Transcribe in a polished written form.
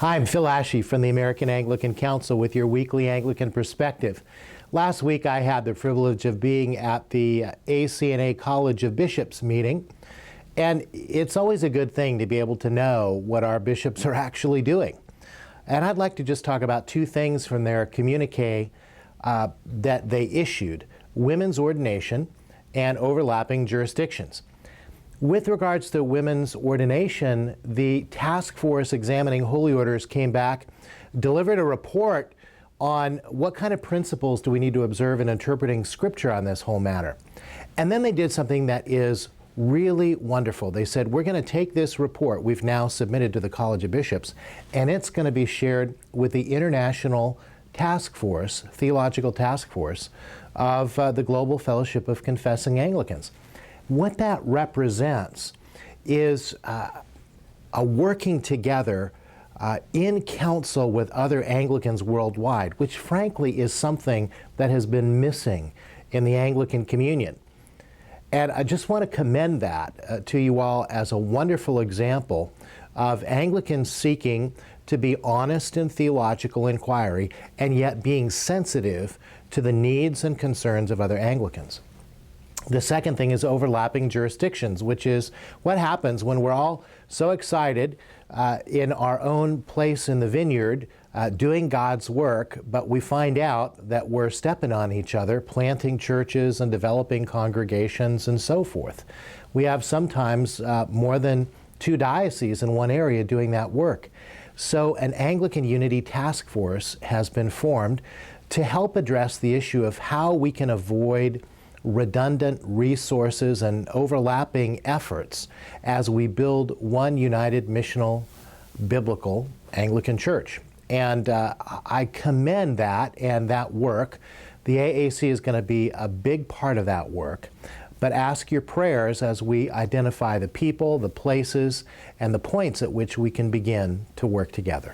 Hi, I'm Phil Ashey from the American Anglican Council with your weekly Anglican Perspective. Last week I had the privilege of being at the ACNA College of Bishops meeting, and it's always a good thing to be able to know what our bishops are actually doing. And I'd like to just talk about two things from their communique that they issued: women's ordination and overlapping jurisdictions. With regards to women's ordination, the task force examining holy orders came back, delivered a report on what kind of principles do we need to observe in interpreting Scripture on this whole matter. And then they did something that is really wonderful. They said, we're going to take this report we've now submitted to the College of Bishops, and it's going to be shared with the international task force, theological task force, of the Global Fellowship of Confessing Anglicans. What that represents is a working together in council with other Anglicans worldwide, which frankly is something that has been missing in the Anglican communion. And I just want to commend that to you all as a wonderful example of Anglicans seeking to be honest in theological inquiry and yet being sensitive to the needs and concerns of other Anglicans. The second thing is overlapping jurisdictions, which is what happens when we're all so excited in our own place in the vineyard doing God's work, but we find out that we're stepping on each other, planting churches and developing congregations and so forth. We have sometimes more than two dioceses in one area doing that work. So an Anglican Unity Task Force has been formed to help address the issue of how we can avoid redundant resources and overlapping efforts as we build one united missional biblical Anglican Church. And I commend that and that work. The AAC is going to be a big part of that work. But ask your prayers as we identify the people, the places, and the points at which we can begin to work together.